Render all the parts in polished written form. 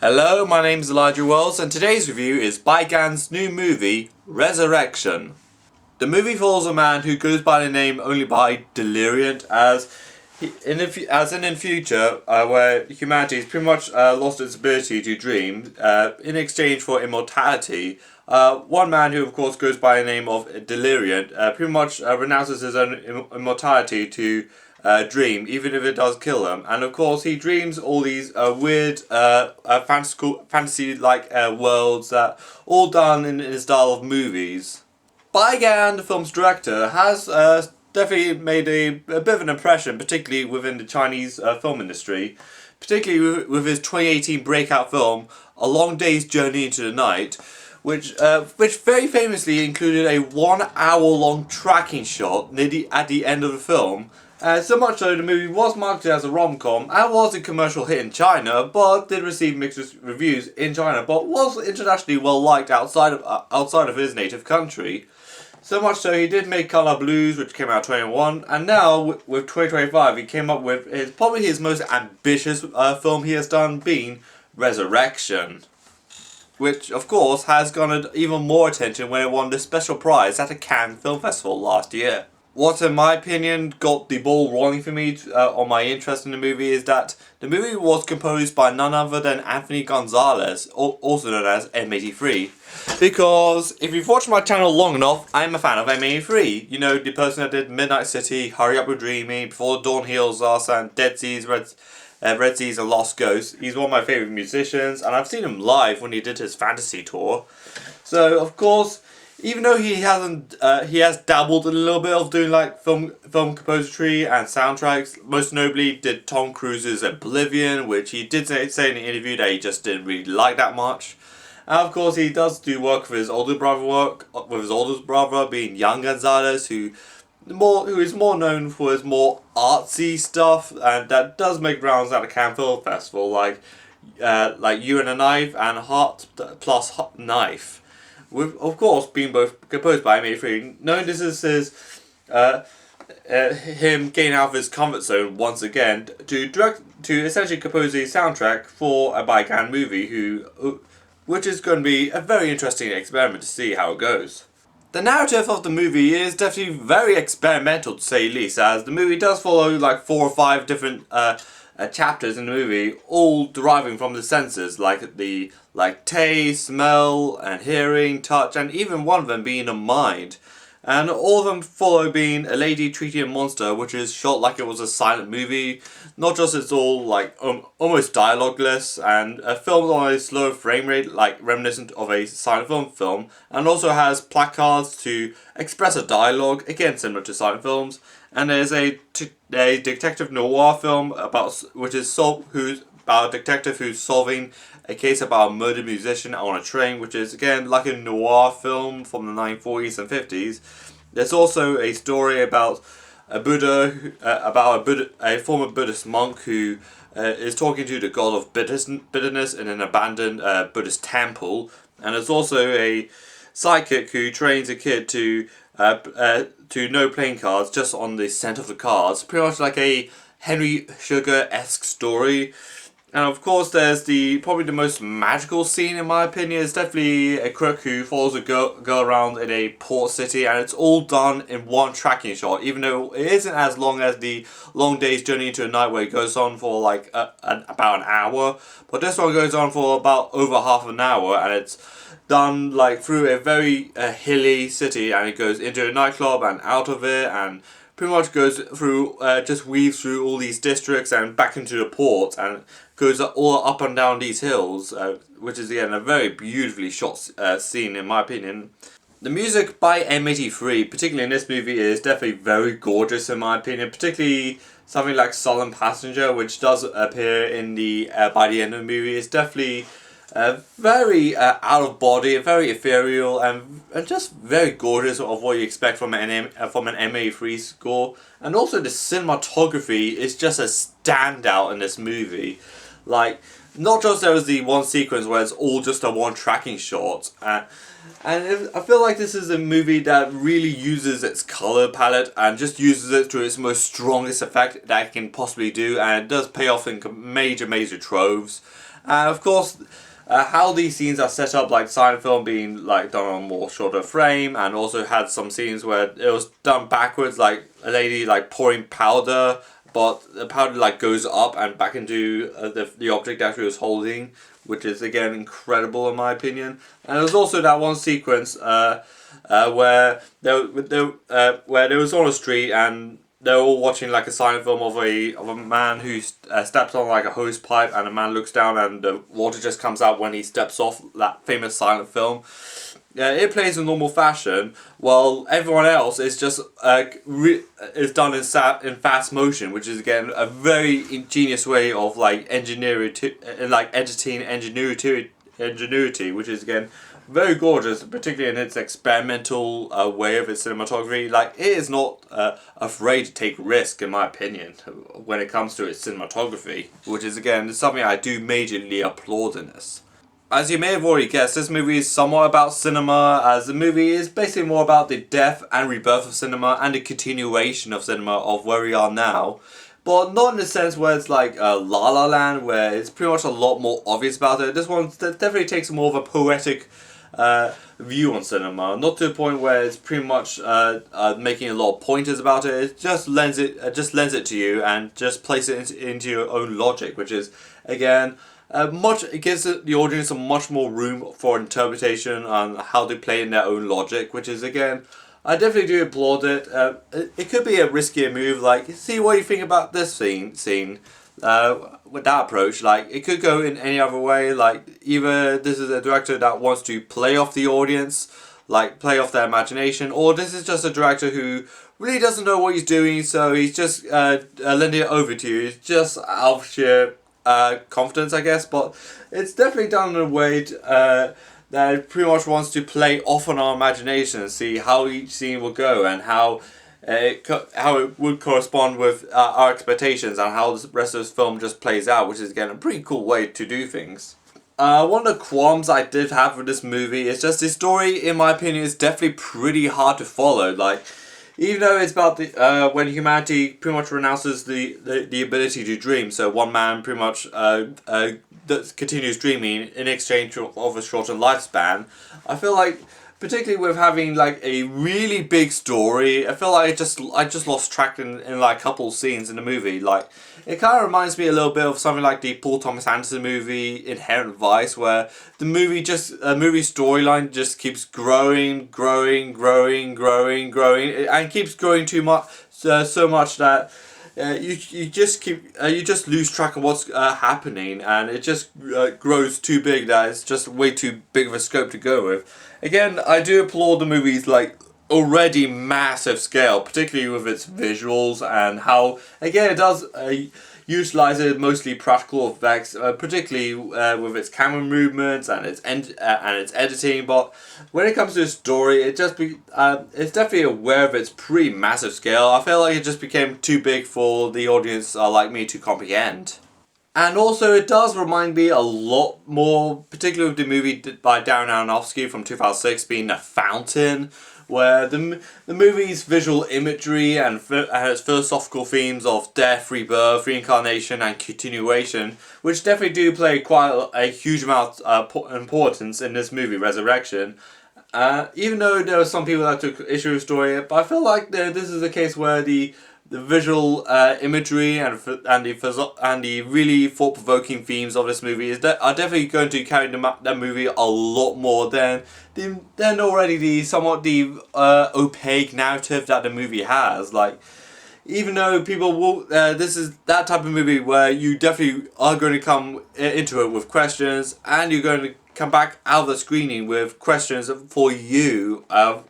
Hello, my name is Elijah Wells and today's review is Baigan's new movie, Resurrection. The movie follows a man who goes by the name only by Deliriant as in future where humanity has pretty much lost its ability to dream in exchange for immortality. One man who of course goes by the name of Deliriant pretty much renounces his own immortality to dream, even if it does kill him. And of course, he dreams all these weird, fantasy-like worlds that all done in the style of movies. Baigan, the film's director, has definitely made a bit of an impression, particularly within the Chinese film industry, particularly with his 2018 breakout film, A Long Day's Journey into the Night, which very famously included a 1 hour long tracking shot at the end of the film. So much so, the movie was marketed as a rom-com and was a commercial hit in China, but did receive mixed reviews in China, but was internationally well liked outside of his native country. So much so, he did make Color Blues, which came out in 2021, and now with 2025, he came up with probably his most ambitious film he has done, being Resurrection, which of course has garnered even more attention when it won the special prize at the Cannes Film Festival last year. What, in my opinion, got the ball rolling for me on my interest in the movie is that the movie was composed by none other than Anthony Gonzalez, also known as M83. Because if you've watched my channel long enough, I'm a fan of M83. You know, the person that did Midnight City, Hurry Up We're Dreaming, Before the Dawn Heals Us, and Dead Seas, Red Seas, and Lost Ghosts. He's one of my favourite musicians, and I've seen him live when he did his fantasy tour. So, of course, even though he has dabbled in a little bit of doing like film compository and soundtracks. Most notably, did Tom Cruise's Oblivion, which he did say in the interview that he just didn't really like that much. And of course, he does do work with his older brother, being Young Gonzalez, who is more known for his more artsy stuff, and that does make rounds at the Cannes Film Festival, like You and a Knife and Heart plus Knife. With, of course, being both composed by M83, knowing this is him getting out of his comfort zone once again to essentially compose a soundtrack for a Baigan movie, which is going to be a very interesting experiment to see how it goes. The narrative of the movie is definitely very experimental, to say the least, as the movie does follow like 4 or 5 different chapters in the movie, all deriving from the senses, like taste, smell, and hearing, touch, and even one of them being a mind. And all of them follow being a lady treating a monster, which is shot like it was a silent movie. Not just it's all like almost dialogueless, and filmed on a slow frame rate, like reminiscent of a silent film, and also has placards to express a dialogue, again similar to silent films. And there's a detective noir film about a detective who's solving a case about a murdered musician on a train, which is again like a noir film from the 1940s and 50s. There's also a story about a former Buddhist monk who is talking to the god of bitterness in an abandoned Buddhist temple, and there's also a psychic who trains a kid to know playing cards just on the scent of the cards, pretty much like a Henry Sugar-esque story. And of course, there's probably the most magical scene in my opinion is definitely a crook who follows a girl around in a port city, and it's all done in one tracking shot, even though it isn't as long as the Long Day's Journey into a Night, where it goes on for like about an hour. But this one goes on for about over half an hour, and it's done like through a very hilly city, and it goes into a nightclub and out of it, and pretty much goes through, just weaves through all these districts and back into the port, and goes all up and down these hills, which is again a very beautifully shot scene in my opinion. The music by M83, particularly in this movie, is definitely very gorgeous in my opinion, particularly something like Sullen Passenger, which does appear in by the end of the movie. It's definitely very out of body, very ethereal, and just very gorgeous of what you expect from an M83 score. And also the cinematography is just a standout in this movie. Like, not just there was the one sequence where it's all just a one tracking shot, and I feel like this is a movie that really uses its color palette and just uses it to its most strongest effect that it can possibly do, and it does pay off in major troves. And of course, how these scenes are set up, like silent film being like done on a more shorter frame, and also had some scenes where it was done backwards, like a lady like pouring powder, but the powder like goes up and back into the object that she was holding, which is again incredible in my opinion. And there was also that one sequence where where they was on a street and they're all watching like a silent film of a man who steps on like a hose pipe, and a man looks down and the water just comes out when he steps off, that famous silent film. Yeah, it plays in normal fashion, while everyone else is just is done in fast motion, which is again a very ingenious way of like editing ingenuity, which is again very gorgeous, particularly in its experimental way of its cinematography. Like, it is not afraid to take risk, in my opinion, when it comes to its cinematography, which is again something I do majorly applaud in this. As you may have already guessed, this movie is somewhat about cinema, as the movie is basically more about the death and rebirth of cinema and the continuation of cinema of where we are now. But not in the sense where it's like La La Land, where it's pretty much a lot more obvious about it. This one definitely takes more of a poetic view on cinema, not to the point where it's pretty much making a lot of pointers about it. It just lends it to you and just places it into your own logic, which is again it gives the audience a much more room for interpretation on how they play in their own logic, which is again, I definitely do applaud it. It could be a riskier move, like, see what you think about this scene. With that approach, like, it could go in any other way, like, either this is a director that wants to play off the audience, like, play off their imagination, or this is just a director who really doesn't know what he's doing, so he's just lending it over to you. It's just out of sheer confidence, I guess, but it's definitely done in a way that it pretty much wants to play off on our imagination and see how each scene will go and how it would correspond with our expectations and how the rest of this film just plays out, which is again a pretty cool way to do things. One of the qualms I did have with this movie is just the story, in my opinion, is definitely pretty hard to follow. Like, even though it's about the when humanity pretty much renounces the ability to dream, so one man pretty much that continues dreaming in exchange of a shortened lifespan. I feel like, particularly with having like a really big story, I feel like I just lost track in like a couple scenes in the movie. Like, it kind of reminds me a little bit of something like the Paul Thomas Anderson movie Inherent Vice, where the movie storyline just keeps growing, and keeps growing too much, so much that you just lose track of what's happening, and it just grows too big that it's just way too big of a scope to go with. Again, I do applaud the movie's like already massive scale, particularly with its visuals and how again it does utilizes mostly practical effects, particularly with its camera movements and its editing. But when it comes to the story, it's definitely aware of its pretty massive scale. I feel like it just became too big for the audience like me to comprehend. And also, it does remind me a lot more, particularly with the movie by Darren Aronofsky from 2006 being The Fountain, where the movie's visual imagery and its philosophical themes of death, rebirth, reincarnation, and continuation, which definitely do play quite a huge amount of importance in this movie, Resurrection. Even though there were some people that took issue with the story, but I feel like this is a case where the visual imagery and the really thought-provoking themes of this movie are definitely going to carry that movie a lot more than already the somewhat opaque narrative that the movie has. Like, even though people will, this is that type of movie where you definitely are going to come into it with questions, and you're going to come back out of the screening with questions for you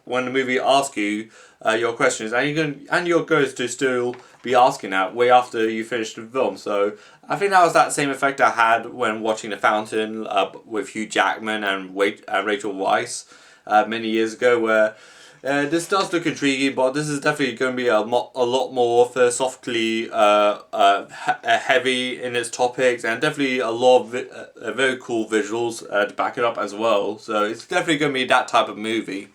when the movie asks you your questions, and you're going to still be asking that way after you finish the film. So I think that was that same effect I had when watching The Fountain with Hugh Jackman and Rachel Weisz many years ago, where this does look intriguing, but this is definitely going to be a lot more philosophically heavy in its topics, and definitely a lot of very cool visuals to back it up as well. So it's definitely going to be that type of movie.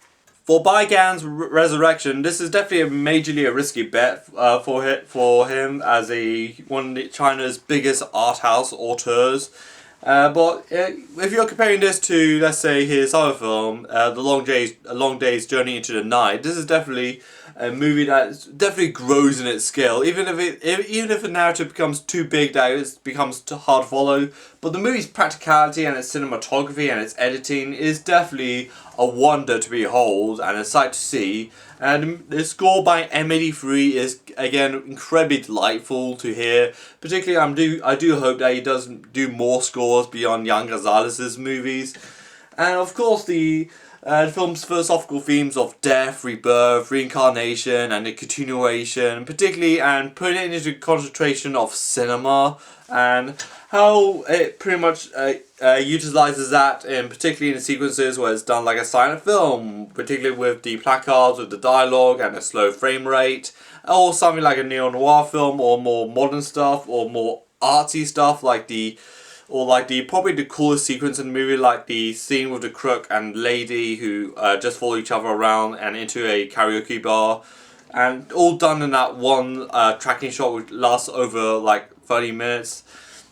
For Bai Gan's Resurrection, this is definitely majorly a risky bet for him as one of China's biggest art house auteurs. But if you're comparing this to, let's say, his other film, The Long Day's Journey into the Night, this is definitely a movie that definitely grows in its scale. Even if the narrative becomes too big that it becomes too hard to follow, but the movie's practicality and its cinematography and its editing is definitely a wonder to behold and a sight to see. And the score by M83 is again incredibly delightful to hear. Particularly, I do hope that he doesn't do more scores beyond Jan Gonzalez's movies. And of course, the film's philosophical themes of death, rebirth, reincarnation, and the continuation, particularly, and putting it into concentration of cinema, and how it pretty much utilizes that, in particularly in the sequences where it's done like a silent film, particularly with the placards, with the dialogue, and a slow frame rate, or something like a neo-noir film, or more modern stuff, or more artsy stuff probably the coolest sequence in the movie, like the scene with the crook and lady who just follow each other around and into a karaoke bar, and all done in that one tracking shot which lasts over like 30 minutes.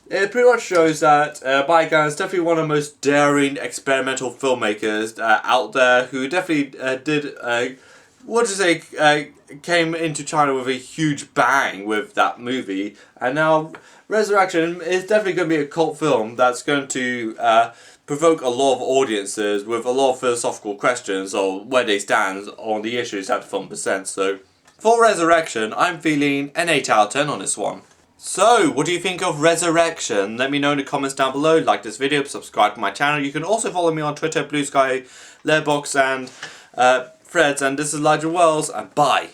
It pretty much shows that Baigan is definitely one of the most daring experimental filmmakers out there, who definitely came into China with a huge bang with that movie, and now Resurrection is definitely going to be a cult film that's going to provoke a lot of audiences with a lot of philosophical questions on where they stand on the issues that the film presents. So, for Resurrection, I'm feeling an 8 out of 10 on this one. So, what do you think of Resurrection? Let me know in the comments down below. Like this video, subscribe to my channel. You can also follow me on Twitter, Blue Sky, Letterboxd, and Threads. And this is Elijah Wells, and bye.